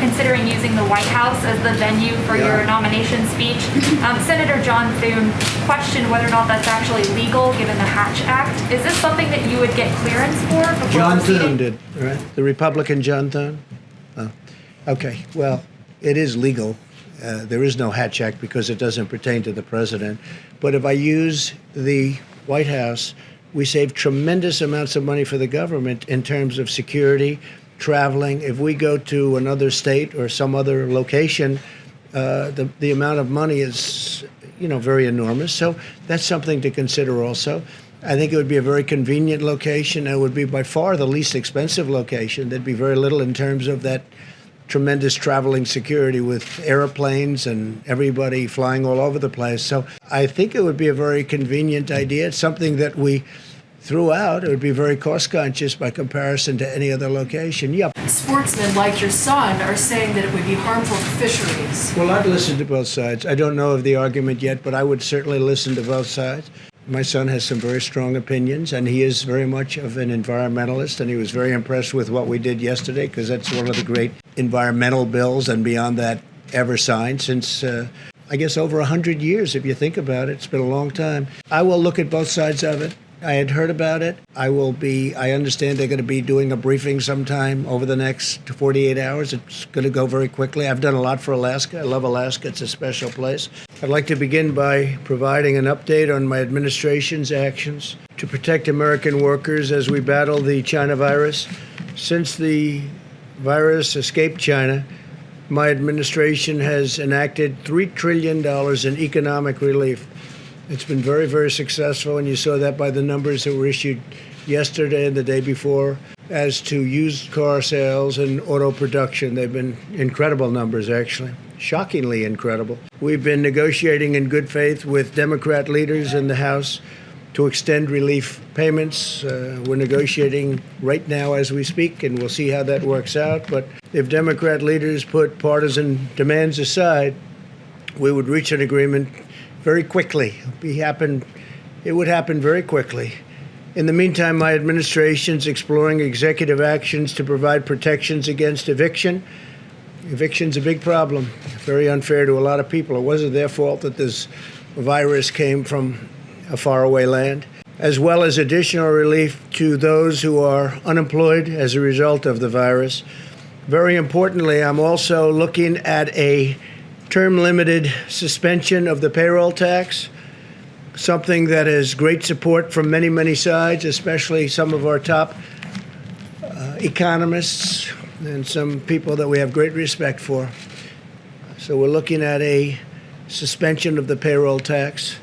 considering using the White House as the venue for your nomination speech. Senator John Thune questioned whether or not that's actually legal given the Hatch Act. Is this something that you would get clearance for before John proceeding? Thune did, right? The Republican John Thune? Oh, okay. Well, it is legal. There is no Hatch Act because it doesn't pertain to the president. But if I use the White House, we save tremendous amounts of money for the government in terms of security, traveling. If we go to another state or some other location, the amount of money is, very enormous. So that's something to consider also. I think it would be a very convenient location. It would be by far the least expensive location. There'd be very little in terms of that tremendous traveling security with airplanes and everybody flying all over the place. So I think it would be a very convenient idea. It's something that we threw out. It would be very cost conscious by comparison to any other location. Yep. Sportsmen like your son are saying that it would be harmful to fisheries. Well, I'd listen to both sides. I don't know of the argument yet, but I would certainly listen to both sides. My son has some very strong opinions, and he is very much of an environmentalist, and he was very impressed with what we did yesterday, because that's one of the great environmental bills, and beyond that, ever signed since, I guess, over 100 years, if you think about it. It's been a long time. I will look at both sides of it. I had heard about it. I understand they're going to be doing a briefing sometime over the next 48 hours. It's going to go very quickly. I've done a lot for Alaska. I love Alaska. It's a special place. I'd like to begin by providing an update on my administration's actions to protect American workers as we battle the China virus. Since the virus escaped China, my administration has enacted $3 trillion in economic relief. It's been very, very successful, and you saw that by the numbers that were issued yesterday and the day before. As to used car sales and auto production, they've been incredible numbers, actually. Shockingly incredible. We've been negotiating in good faith with Democrat leaders in the House to extend relief payments. We're negotiating right now as we speak, and we'll see how that works out. But if Democrat leaders put partisan demands aside, we would reach an agreement very quickly. It would happen very quickly. In the meantime, my administration's exploring executive actions to provide protections against eviction. Eviction's a big problem, very unfair to a lot of people. It wasn't their fault that this virus came from a faraway land, as well as additional relief to those who are unemployed as a result of the virus. Very importantly, I'm also looking at a term-limited suspension of the payroll tax, something that has great support from many, many sides, especially some of our top economists and some people that we have great respect for. So we're looking at a suspension of the payroll tax.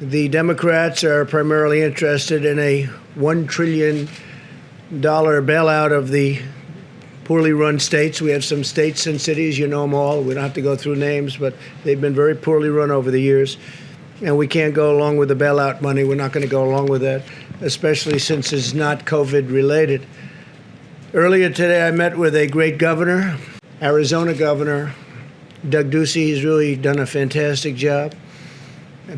The Democrats are primarily interested in a $1 trillion bailout of the poorly run states. We have some states and cities, you know them all. We don't have to go through names, but they've been very poorly run over the years. And we can't go along with the bailout money. We're not going to go along with that, especially since it's not COVID related. Earlier today, I met with a great governor, Arizona Governor Doug Ducey. He's really done a fantastic job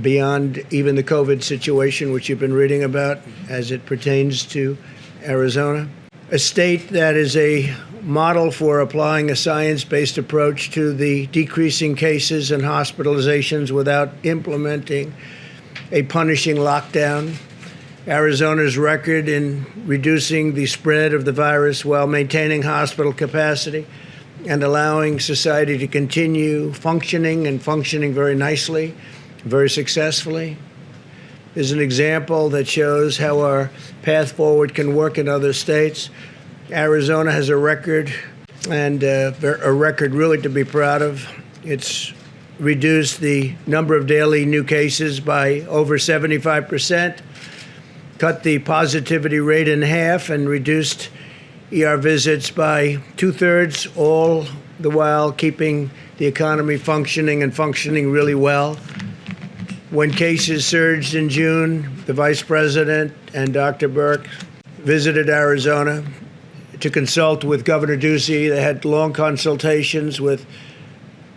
beyond even the COVID situation, which you've been reading about as it pertains to Arizona. A state that is a model for applying a science-based approach to the decreasing cases and hospitalizations without implementing a punishing lockdown. Arizona's record in reducing the spread of the virus while maintaining hospital capacity and allowing society to continue functioning and functioning very nicely, very successfully, is an example that shows how our path forward can work in other states. Arizona has a record, and a record really to be proud of. It's reduced the number of daily new cases by over 75%, cut the positivity rate in half, and reduced ER visits by 2/3, all the while keeping the economy functioning and functioning really well. When cases surged in June, the Vice President and Dr. Burke visited Arizona to consult with Governor Ducey. They had long consultations with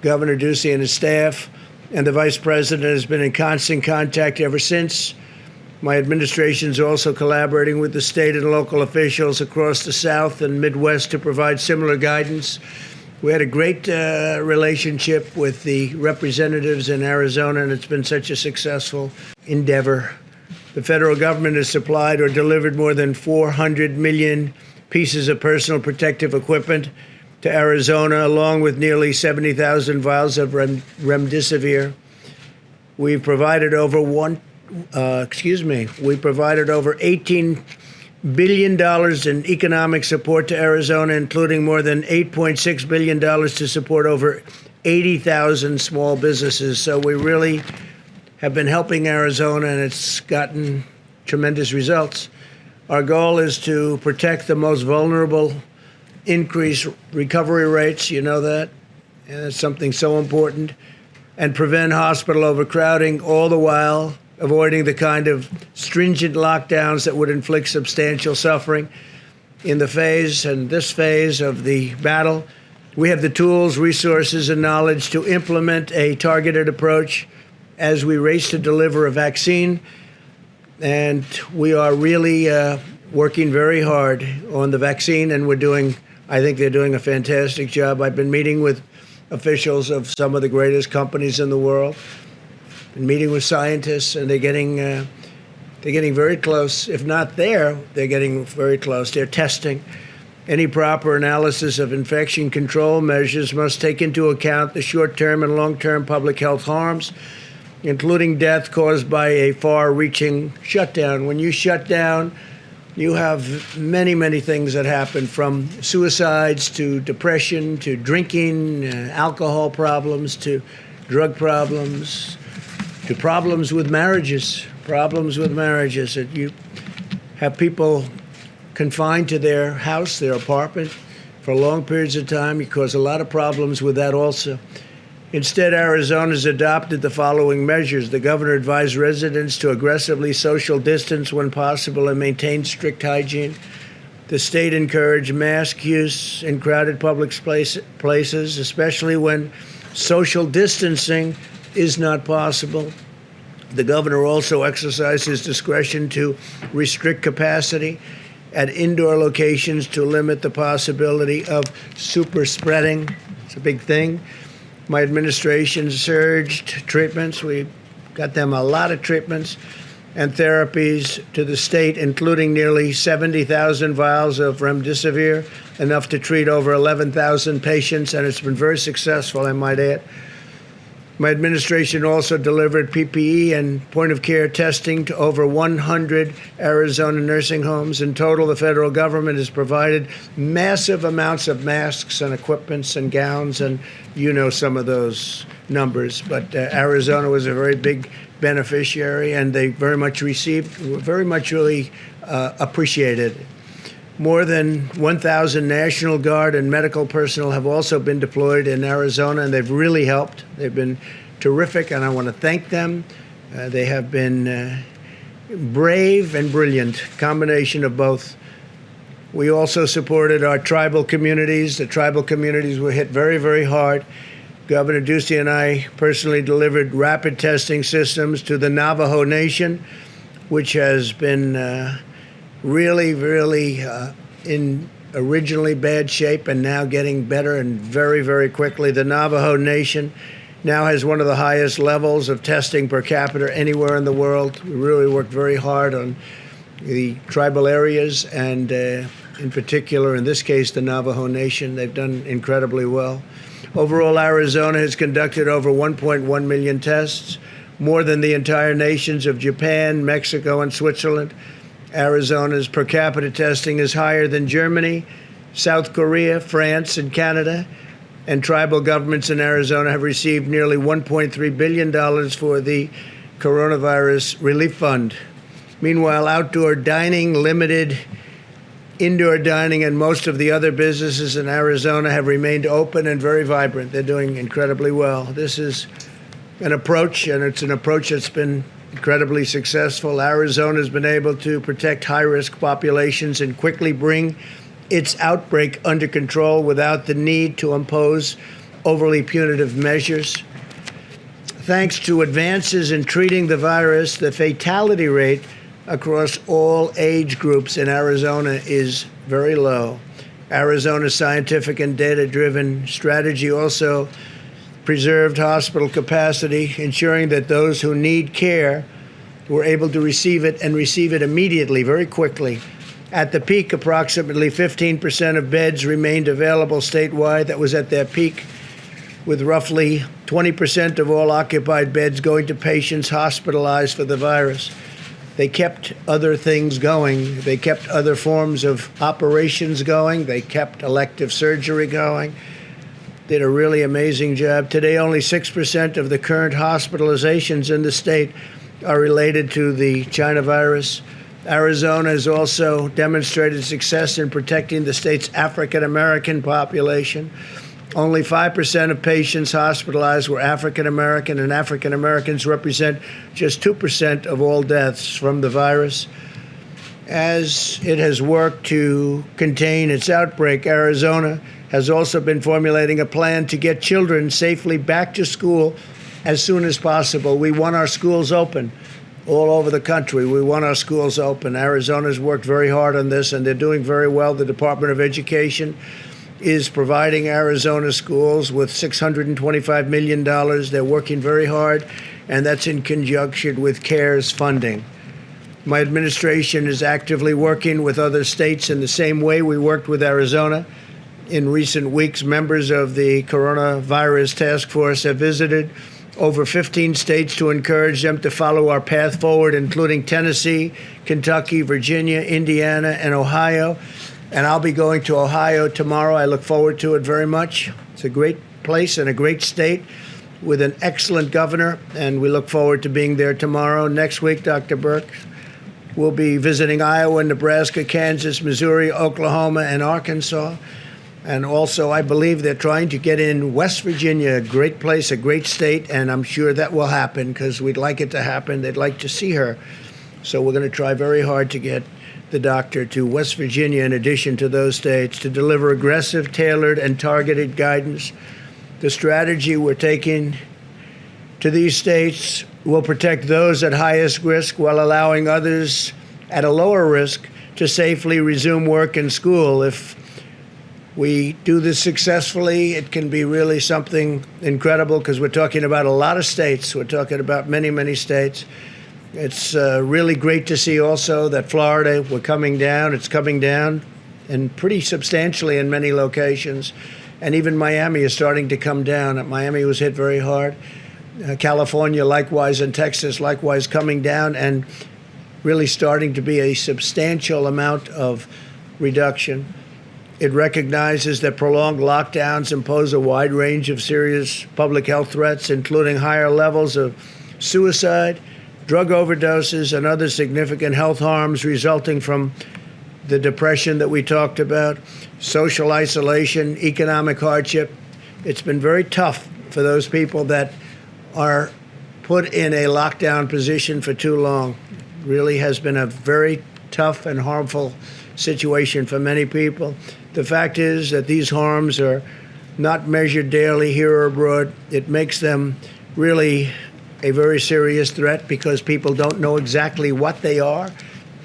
Governor Ducey and his staff, and the Vice President has been in constant contact ever since. My administration is also collaborating with the state and local officials across the South and Midwest to provide similar guidance. We had a great relationship with the representatives in Arizona, and it's been such a successful endeavor. The federal government has supplied or delivered more than 400 million pieces of personal protective equipment to Arizona, along with nearly 70,000 vials of remdesivir. We've provided over $18 billion in economic support to Arizona, including more than $8.6 billion to support over 80,000 small businesses. So we really have been helping Arizona, and it's gotten tremendous results. Our goal is to protect the most vulnerable, increase recovery rates, you know that, and it's something so important, and prevent hospital overcrowding, all the while avoiding the kind of stringent lockdowns that would inflict substantial suffering. In this phase of the battle, we have the tools, resources, and knowledge to implement a targeted approach as we race to deliver a vaccine. And we are really working very hard on the vaccine, and I think they're doing a fantastic job. I've been meeting with officials of some of the greatest companies in the world, been meeting with scientists, and they're getting very close. If not there, they're getting very close. They're testing. Any proper analysis of infection control measures must take into account the short-term and long-term public health harms, including death caused by a far-reaching shutdown. When you shut down, you have many, many things that happen, from suicides to depression to drinking, alcohol problems to drug problems, to problems with marriages. That you have people confined to their house, their apartment, for long periods of time. You cause a lot of problems with that also. Instead, Arizona's adopted the following measures. The governor advised residents to aggressively social distance when possible and maintain strict hygiene. The state encouraged mask use in crowded public places, especially when social distancing is not possible. The governor also exercised his discretion to restrict capacity at indoor locations to limit the possibility of super spreading. It's a big thing. My administration surged treatments. We got them a lot of treatments and therapies to the state, including nearly 70,000 vials of remdesivir, enough to treat over 11,000 patients, and it's been very successful, I might add. My administration also delivered PPE and point-of-care testing to over 100 Arizona nursing homes. In total, the federal government has provided massive amounts of masks and equipments and gowns, and you know some of those numbers. But Arizona was a very big beneficiary, and they very much really appreciated it. More than 1,000 National Guard and medical personnel have also been deployed in Arizona, and they've really helped. They've been terrific, and I want to thank them. They have been brave and brilliant, combination of both. We also supported our tribal communities. The tribal communities were hit very, very hard. Governor Ducey and I personally delivered rapid testing systems to the Navajo Nation, which has been really in originally bad shape and now getting better and very, very quickly. The Navajo Nation now has one of the highest levels of testing per capita anywhere in the world. We really worked very hard on the tribal areas and in particular, in this case, the Navajo Nation. They've done incredibly well. Overall, Arizona has conducted over 1.1 million tests, more than the entire nations of Japan, Mexico, and Switzerland. Arizona's per capita testing is higher than Germany, South Korea, France, and Canada. And tribal governments in Arizona have received nearly $1.3 billion for the Coronavirus Relief Fund. Meanwhile, outdoor dining, limited indoor dining, and most of the other businesses in Arizona have remained open and very vibrant. They're doing incredibly well. This is an approach, and it's an approach that's been incredibly successful. Arizona has been able to protect high-risk populations and quickly bring its outbreak under control without the need to impose overly punitive measures. Thanks to advances in treating the virus, the fatality rate across all age groups in Arizona is very low. Arizona's scientific and data-driven strategy also preserved hospital capacity, ensuring that those who need care were able to receive it and receive it immediately, very quickly. At the peak, approximately 15% of beds remained available statewide. That was at their peak, with roughly 20% of all occupied beds going to patients hospitalized for the virus. They kept other things going. They kept other forms of operations going. They kept elective surgery going. Did a really amazing job. Today, only 6% of the current hospitalizations in the state are related to the China virus. Arizona has also demonstrated success in protecting the state's African American population. Only 5% of patients hospitalized were African American, and African Americans represent just 2% of all deaths from the virus. As it has worked to contain its outbreak, Arizona has also been formulating a plan to get children safely back to school as soon as possible. We want our schools open all over the country. We want our schools open. Arizona's worked very hard on this, and they're doing very well. The Department of Education is providing Arizona schools with $625 million. They're working very hard, and that's in conjunction with CARES funding. My administration is actively working with other states in the same way we worked with Arizona. In recent weeks, members of the coronavirus task force have visited over 15 states to encourage them to follow our path forward, including Tennessee, Kentucky, Virginia, Indiana, and Ohio. And I'll be going to Ohio tomorrow. I look forward to it very much. It's a great place and a great state with an excellent governor, and we look forward to being there tomorrow. Next week, Dr. Burke, we'll be visiting Iowa, Nebraska, Kansas, Missouri, Oklahoma, and Arkansas. And also, I believe they're trying to get in West Virginia, a great place, a great state, and I'm sure that will happen because we'd like it to happen. They'd like to see her. So we're going to try very hard to get the doctor to West Virginia in addition to those states to deliver aggressive, tailored, and targeted guidance. The strategy we're taking to these states will protect those at highest risk while allowing others at a lower risk to safely resume work and school. If we do this successfully, it can be really something incredible because we're talking about a lot of states. We're talking about many, many states. It's really great to see also that Florida, we're coming down. It's coming down and pretty substantially in many locations. And even Miami is starting to come down. Miami was hit very hard. California likewise, and Texas likewise coming down and really starting to be a substantial amount of reduction. It recognizes that prolonged lockdowns impose a wide range of serious public health threats, including higher levels of suicide, drug overdoses, and other significant health harms resulting from the depression that we talked about, social isolation, economic hardship. It's been very tough for those people that are put in a lockdown position for too long. Really has been a very tough and harmful situation for many people. The fact is that these harms are not measured daily here or abroad. It makes them really a very serious threat because people don't know exactly what they are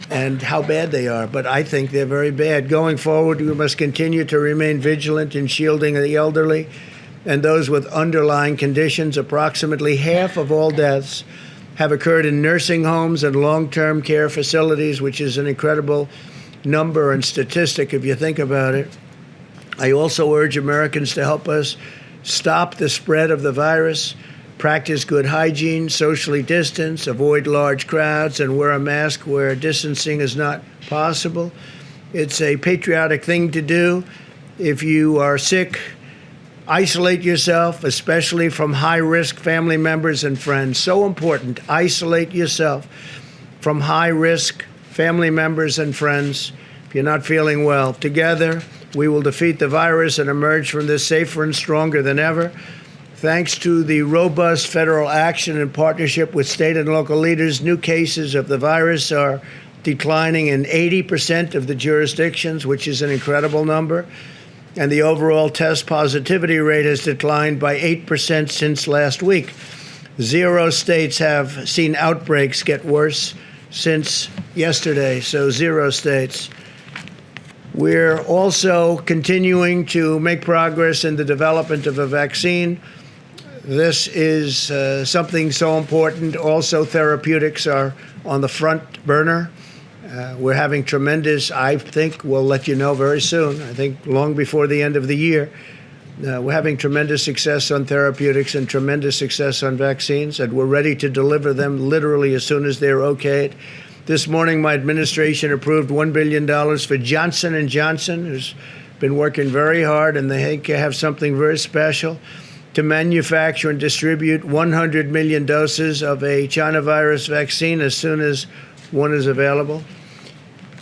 and how bad they are. But I think they're very bad. Going forward, we must continue to remain vigilant in shielding the elderly and those with underlying conditions. Approximately half of all deaths have occurred in nursing homes and long-term care facilities, which is an incredible number and statistic if you think about it. I also urge Americans to help us stop the spread of the virus, practice good hygiene, socially distance, avoid large crowds, and wear a mask where distancing is not possible. It's a patriotic thing to do. If you are sick, isolate yourself, especially from high-risk family members and friends. So important. Isolate yourself from high-risk family members and friends if you're not feeling well. Together, we will defeat the virus and emerge from this safer and stronger than ever. Thanks to the robust federal action in partnership with state and local leaders, new cases of the virus are declining in 80% of the jurisdictions, which is an incredible number. And the overall test positivity rate has declined by 8% since last week. 0 states have seen outbreaks get worse since yesterday, so 0 states. We're also continuing to make progress in the development of a vaccine. This is something so important. Also, therapeutics are on the front burner. We're having tremendous, I think we'll let you know very soon, I think long before the end of the year. We're having tremendous success on therapeutics and tremendous success on vaccines, and we're ready to deliver them literally as soon as they're okayed. This morning, my administration approved $1 billion for Johnson & Johnson, who's been working very hard, and they have something very special to manufacture and distribute 100 million doses of a China virus vaccine as soon as one is available.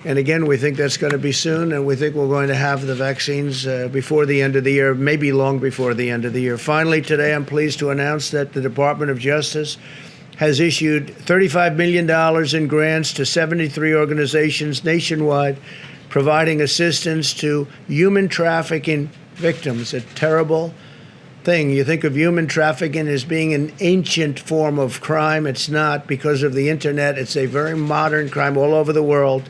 And again, we think that's going to be soon, and we think we're going to have the vaccines before the end of the year, maybe long before the end of the year. Finally, today, I'm pleased to announce that the Department of Justice has issued $35 million in grants to 73 organizations nationwide, providing assistance to human trafficking victims, a terrible thing. You think of human trafficking as being an ancient form of crime. It's not. Because of the internet, it's a very modern crime all over the world,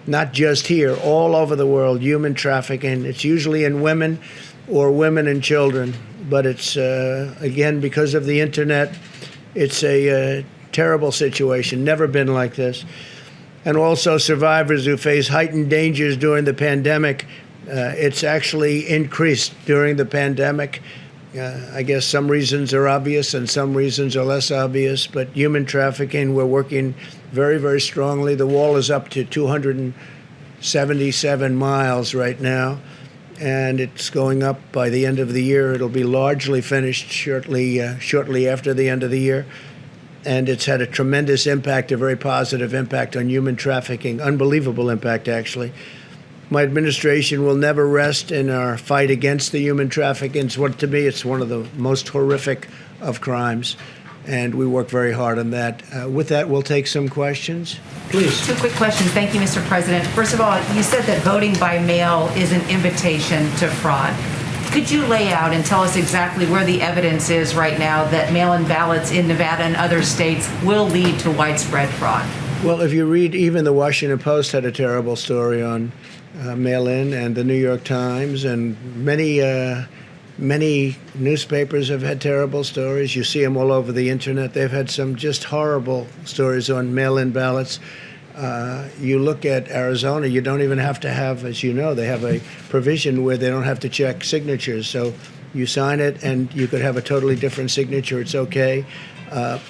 not just here, all over the world, human trafficking. It's usually in women or women and children. But it's, again, because of the internet, it's a terrible situation, never been like this. And also survivors who face heightened dangers during the pandemic. It's actually increased during the pandemic. I guess some reasons are obvious and some reasons are less obvious, but human trafficking, we're working very, very strongly. The wall is up to 277 miles right now, and it's going up by the end of the year. It'll be largely finished shortly after the end of the year. And it's had a tremendous impact, a very positive impact on human trafficking, unbelievable impact, actually. My administration will never rest in our fight against the human trafficking. To me, it's one of the most horrific of crimes, and we work very hard on that. With that, we'll take some questions. Please. Two quick questions. Thank you, Mr. President. First of all, you said that voting by mail is an invitation to fraud. Could you lay out and tell us exactly where the evidence is right now that mail-in ballots in Nevada and other states will lead to widespread fraud? Well, if you read, even the Washington Post had a terrible story on mail-in, and the New York Times, and many newspapers have had terrible stories. You see them all over the internet. They've had some just horrible stories on mail-in ballots. You look at Arizona, you don't even have to have, as you know, they have a provision where they don't have to check signatures. So you sign it and you could have a totally different signature. It's okay.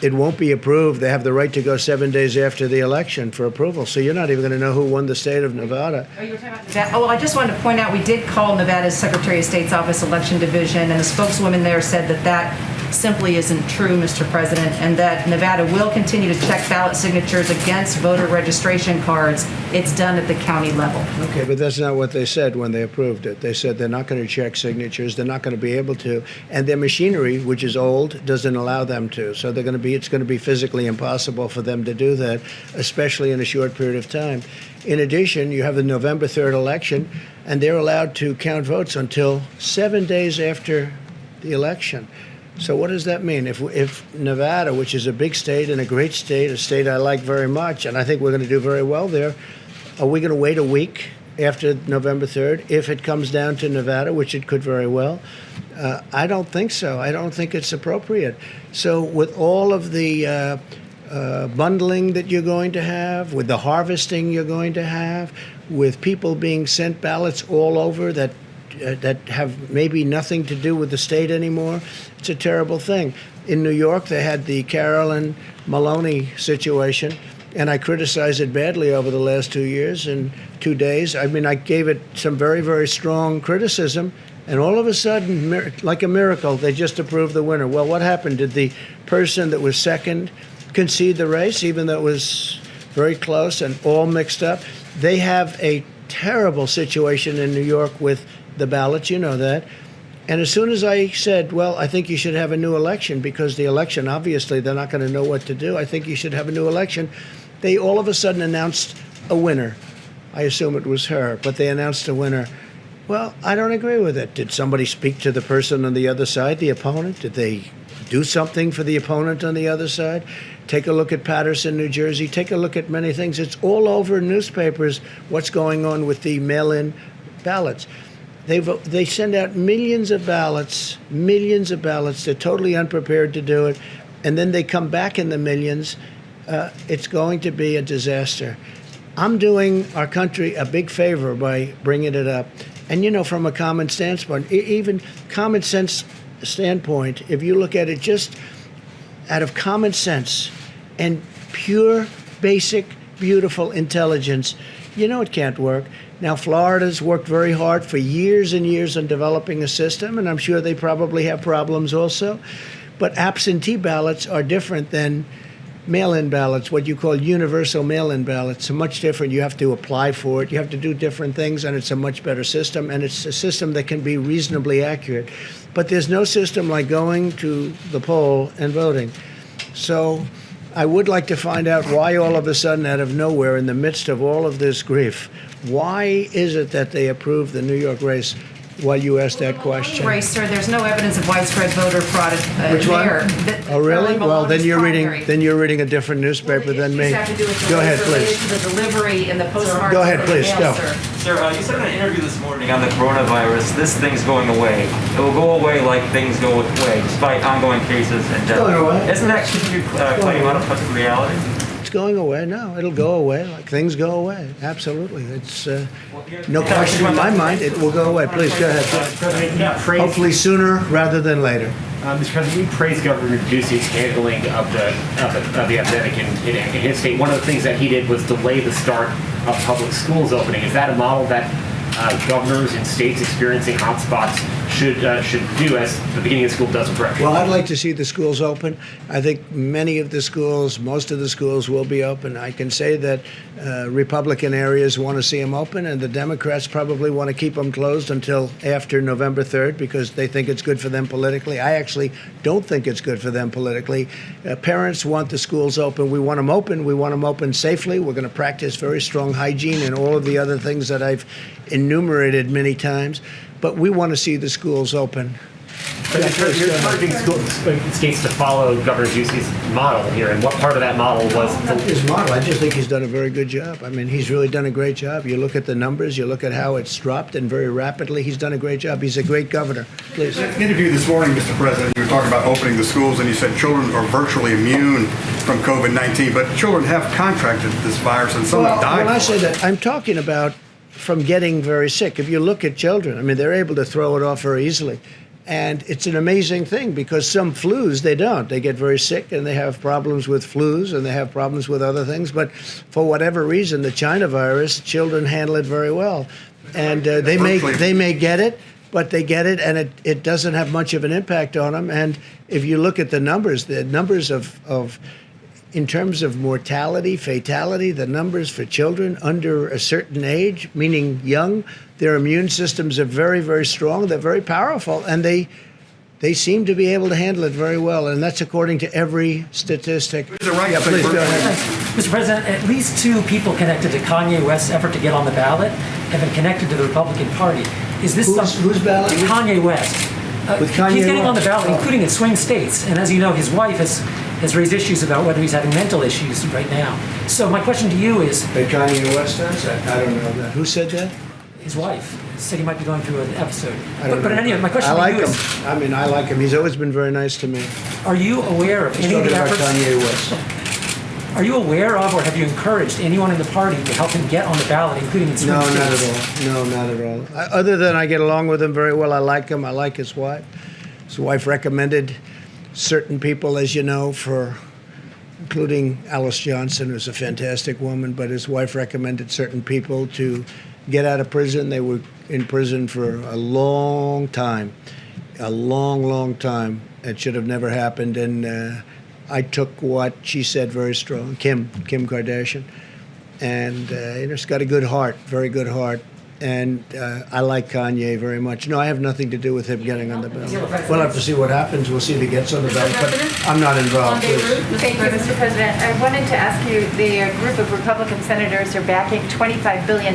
It won't be approved. They have the right to go 7 days after the election for approval. So you're not even going to know who won the state of Nevada. Oh, you were talking about Nevada. Oh, well, I just wanted to point out we did call Nevada's Secretary of State's Office Election Division, and the spokeswoman there said that that simply isn't true, Mr. President, and that Nevada will continue to check ballot signatures against voter registration cards. It's done at the county level. Okay, but that's not what they said when they approved it. They said they're not going to check signatures. They're not going to be able to. And their machinery, which is old, doesn't allow them to. So it's going to be physically impossible for them to do that, especially in a short period of time. In addition, you have the November 3rd election, and they're allowed to count votes until 7 days after the election. So what does that mean? If Nevada, which is a big state and a great state, a state I like very much, and I think we're going to do very well there, are we going to wait a week after November 3rd if it comes down to Nevada, which it could very well? I don't think so. I don't think it's appropriate. So with all of the bundling that you're going to have, with the harvesting you're going to have, with people being sent ballots all over that have maybe nothing to do with the state anymore, it's a terrible thing. In New York, they had the Carolyn Maloney situation, and I criticized it badly over the last 2 years and 2 days. I mean, I gave it some very, very strong criticism, and all of a sudden, like a miracle, they just approved the winner. Well, what happened? Did the person that was second concede the race, even though it was very close and all mixed up? They have a terrible situation in New York with the ballots, you know that. And as soon as I said, well, I think you should have a new election, because the election, obviously, they're not going to know what to do. I think you should have a new election. They all of a sudden announced a winner. I assume it was her, but they announced a winner. Well, I don't agree with it. Did somebody speak to the person on the other side, the opponent? Did they do something for the opponent on the other side? Take a look at Paterson, New Jersey. Take a look at many things. It's all over newspapers what's going on with the mail-in ballots. They send out millions of ballots. They're totally unprepared to do it. And then they come back in the millions. It's going to be a disaster. I'm doing our country a big favor by bringing it up. And, from a common standpoint, even common sense standpoint, if you look at it just out of common sense and pure, basic, beautiful intelligence, it can't work. Now, Florida's worked very hard for years and years on developing a system, and I'm sure they probably have problems also. But absentee ballots are different than mail-in ballots, what you call universal mail-in ballots. Are much different. You have to apply for it. You have to do different things, and it's a much better system, and it's a system that can be reasonably accurate. But there's no system like going to the poll and voting. So I would like to find out why all of a sudden, out of nowhere, in the midst of all of this grief, why is it that they approved the New York race while you asked that question? Race, sir, there's no evidence of widespread voter fraud Which one? there. Oh, really? Well, then you're primary. reading a different newspaper than me. Have to do with Go ahead, related please. to the delivery and the postmark. Go ahead, please, go. Sir, you said in an interview this morning on the coronavirus, this thing's going away. It will go away like things go away, despite ongoing cases and death. going away. Isn't that claim out of touch with reality? It's going away. No, it'll go away like things go away. Absolutely. It's no question in my mind. It will go away. Please, go ahead. President, you praised, Hopefully sooner rather than later. Mr. President, you praised Governor Ducey's handling of the epidemic in his state. One of the things that he did was delay the start of public schools opening. Is that a model that governors in states experiencing hotspots should do as the beginning of school doesn't correct? Well, I'd like to see the schools open. I think many of the schools, most of the schools will be open. I can say that Republican areas want to see them open, and the Democrats probably want to keep them closed until after November 3rd because they think it's good for them politically. I actually don't think it's good for them politically. Parents want the schools open. We want them open. We want them open safely. We're going to practice very strong hygiene and all of the other things that I've enumerated many times. But we want to see the schools open. But you're encouraging states to follow Governor Ducey's model here, and what part of that model was His model, I just think he's done a very good job. I mean, he's really done a great job. You look at the numbers, you look at how it's dropped, and very rapidly, he's done a great job. He's a great governor. Please. In an interview this morning, Mr. President, you were talking about opening the schools, and you said children are virtually immune from COVID-19, but children have contracted this virus, and some have died. When I from say it. that, I'm talking about from getting very sick. If you look at children, I mean, they're able to throw it off very easily. And it's an amazing thing because some flus, they don't. They get very sick and they have problems with flus and they have problems with other things. But for whatever reason, the China virus, children handle it very well. And they may get it, but they get it and it doesn't have much of an impact on them. And if you look at the numbers of in terms of mortality, fatality, the numbers for children under a certain age, meaning young, their immune systems are very, very strong. They're very powerful, and they seem to be able to handle it very well. And that's according to every statistic. Is it right to say Please go virtually- ahead. Mr. President, at least two people connected to Kanye West's effort to get on the ballot have been connected to the Republican Party. Is this Whose ballot? Kanye West. With Kanye He's getting on the West? ballot, including in swing states. And as you know, his wife has raised issues about whether he's having mental issues right now. So my question to you is, That Kanye West does? I don't know that. Who said that? his wife said he might be going through an episode. I don't But know. anyway, my question I to like you him. is, I mean, I like him. He's always been very nice to me. are you aware of any of Talking the about efforts? Kanye West. Are you aware of, or have you encouraged anyone in the party to help him get on the ballot, including in swing No, states? not at all. No, not at all. Other than I get along with him very well. I like him. I like his wife. His wife recommended certain people, as you know, including Alice Johnson, who's a fantastic woman, but his wife recommended certain people to get out of prison. They were in prison for a long time, a long, long time. It should have never happened. And I took what she said very strong, Kim Kardashian. And she's got a good heart, very good heart. And I like Kanye very much. No, I have nothing to do with him getting on the ballot. We'll have to see what happens. We'll see if he gets on the ballot. But I'm not involved. Please. Thank you, Mr. President. I wanted to ask you, the group of Republican senators are backing $25 billion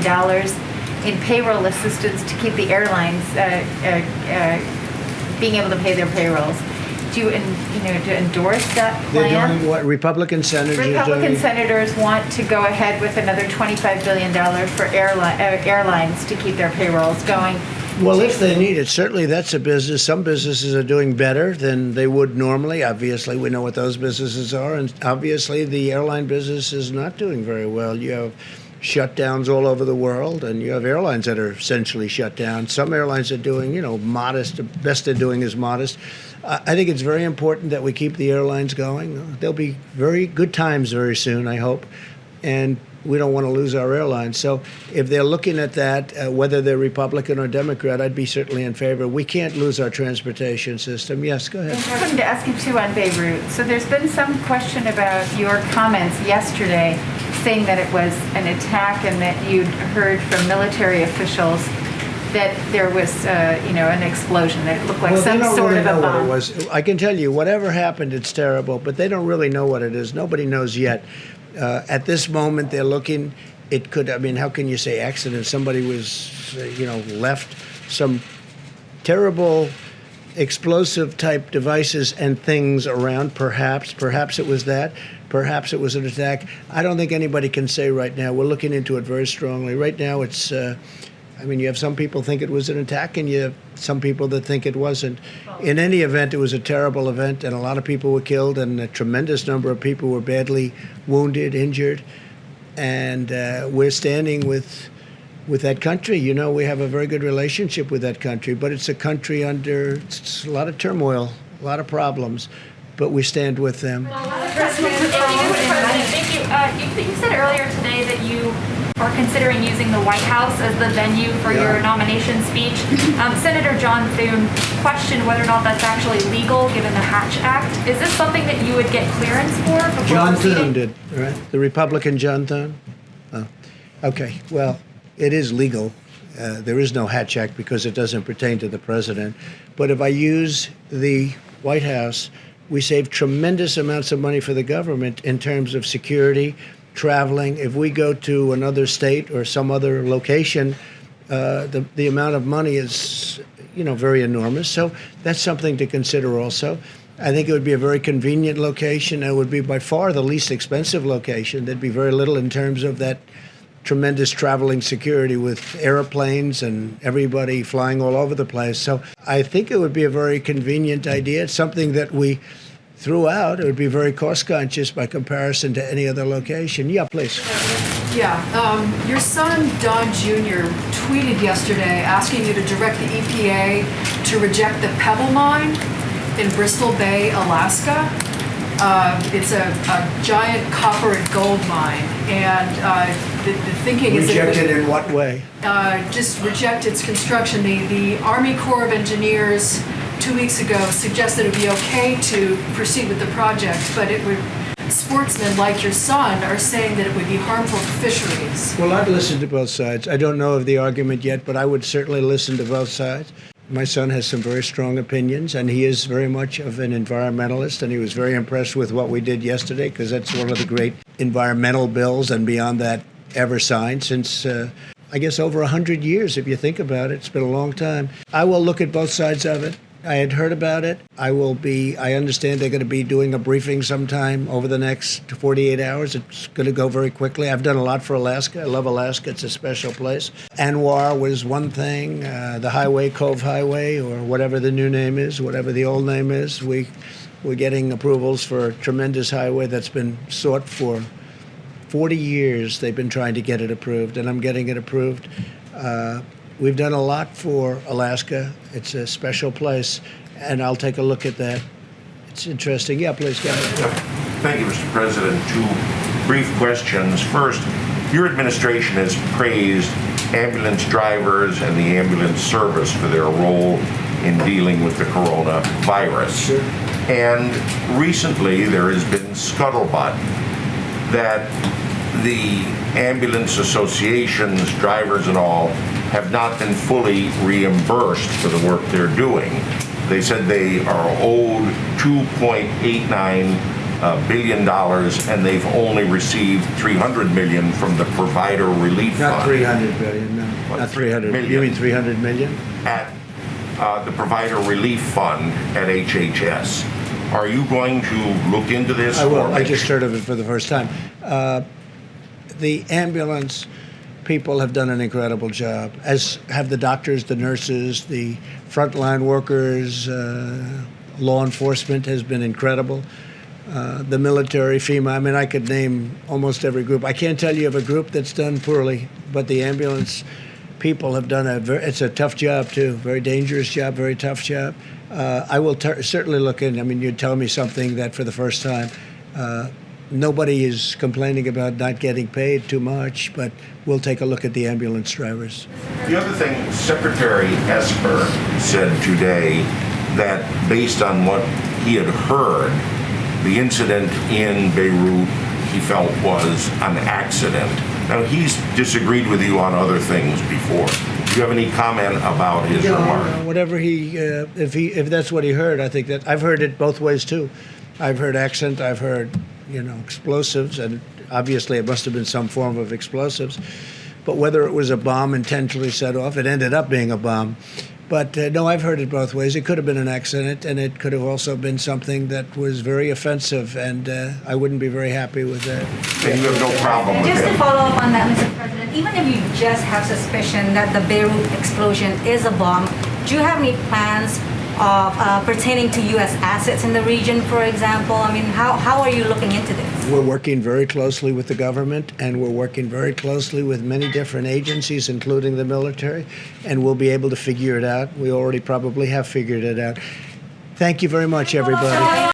in payroll assistance to keep the airlines being able to pay their payrolls. do you endorse that They're plan? doing what Republican senators are doing. Republican senators want to go ahead with another $25 billion for airlines to keep their payrolls going. Well, if they need it, certainly that's a business. Some businesses are doing better than they would normally. Obviously, we know what those businesses are. And obviously, the airline business is not doing very well. You have shutdowns all over the world, and you have airlines that are essentially shut down. Some airlines are doing, modest. The best they're doing is modest. I think it's very important that we keep the airlines going. There'll be very good times very soon, I hope. And we don't want to lose our airlines. So if they're looking at that, whether they're Republican or Democrat, I'd be certainly in favor. We can't lose our transportation system. Yes, go ahead. I wanted to ask you too on Beirut. So there's been some question about your comments yesterday saying that it was an attack and that you'd heard from military officials that there was, an explosion, that it looked like some sort of a bomb. What it was. I can tell you, whatever happened, it's terrible, but they don't really know what it is. Nobody knows yet. At this moment, they're looking. It could. I mean, how can you say accident? Somebody was, left some terrible explosive type devices and things around. Perhaps it was that. Perhaps it was an attack. I don't think anybody can say right now. We're looking into it very strongly. Right now, it's. You have some people think it was an attack, and you have some people that think it wasn't. In any event, it was a terrible event, and a lot of people were killed, and a tremendous number of people were badly wounded, injured. And we're standing with that country. We have a very good relationship with that country, but it's a country under a lot of turmoil, a lot of problems, but we stand with them. Thank you. You said earlier today that you are considering using the White House as the venue for your nomination speech. Senator John Thune questioned whether or not that's actually legal given the Hatch Act. Is this something that you would get clearance for before John proceeding? Thune did, right? The Republican John Thune? Oh, okay. Well, it is legal. There is no Hatch Act because it doesn't pertain to the president. But if I use the White House, we save tremendous amounts of money for the government in terms of security, traveling. If we go to another state or some other location, the amount of money is, very enormous. So that's something to consider also. I think it would be a very convenient location. It would be by far the least expensive location. There'd be very little in terms of that tremendous traveling security with airplanes and everybody flying all over the place. So I think it would be a very convenient idea. It's something that we threw out. It would be very cost conscious by comparison to any other location. Yeah, please. Yeah, your son, Don Jr., tweeted yesterday asking you to direct the EPA to reject the Pebble Mine in Bristol Bay, Alaska. It's a giant copper and gold mine, and the thinking is that Rejected in what way? just reject its construction. The Army Corps of Engineers 2 weeks ago suggested it would be okay to proceed with the project, but sportsmen like your son are saying that it would be harmful to fisheries. Well, I've listened to both sides. I don't know of the argument yet, but I would certainly listen to both sides. My son has some very strong opinions, and he is very much of an environmentalist, and he was very impressed with what we did yesterday, because that's one of the great environmental bills, and beyond that, ever signed since, I guess, over 100 years, if you think about it. It's been a long time. I will look at both sides of it. I had heard about it. I understand they're going to be doing a briefing sometime over the next 48 hours. It's going to go very quickly. I've done a lot for Alaska. I love Alaska. It's a special place. Anwar was one thing. The highway, Cove Highway, or whatever the new name is, whatever the old name is. We're getting approvals for a tremendous highway that's been sought for 40 years. They've been trying to get it approved, and I'm getting it approved. We've done a lot for Alaska. It's a special place, and I'll take a look at that. It's interesting. Yeah, please go ahead. Thank you, Mr. President. Two brief questions. First, your administration has praised ambulance drivers and the ambulance service for their role in dealing with the coronavirus. Sure. And recently, there has been scuttlebutt that the ambulance associations, drivers and all, have not been fully reimbursed for the work they're doing. They said they are owed $2.89 billion, and they've only received $300 million from the Provider Relief Fund. Not 300 billion, no. What, Not 300 million? You mean 300 million? At the Provider Relief Fund at HHS. Are you going to look into this? I will. or I make- just heard of it for the first time. The ambulance people have done an incredible job, as have the doctors, the nurses, the frontline workers. Law enforcement has been incredible. The military, FEMA. I mean, I could name almost every group. I can't tell you of a group that's done poorly, but the ambulance people have done it's a tough job too, very dangerous job, very tough job. I will certainly look in. I mean, you're telling me something that for the first time, nobody is complaining about not getting paid too much, but we'll take a look at the ambulance drivers. The other thing, Secretary Esper said today that based on what he had heard, the incident in Beirut he felt was an accident. Now, he's disagreed with you on other things before. Do you have any comment about his remark? Whatever if that's what he heard, I think that I've heard it both ways too. I've heard accent, I've heard, explosives, and obviously it must have been some form of explosives. But whether it was a bomb intentionally set off, it ended up being a bomb. But no, I've heard it both ways. It could have been an accident, and it could have also been something that was very offensive, and I wouldn't be very happy with that. And you have no problem with Just to him? follow up on that, Mr. President, even if you just have suspicion that the Beirut explosion is a bomb, do you have any plans of pertaining to U.S. assets in the region, for example? I mean, how are you looking into this? We're working very closely with the government, and we're working very closely with many different agencies, including the military, and we'll be able to figure it out. We already probably have figured it out. Thank you very much, everybody.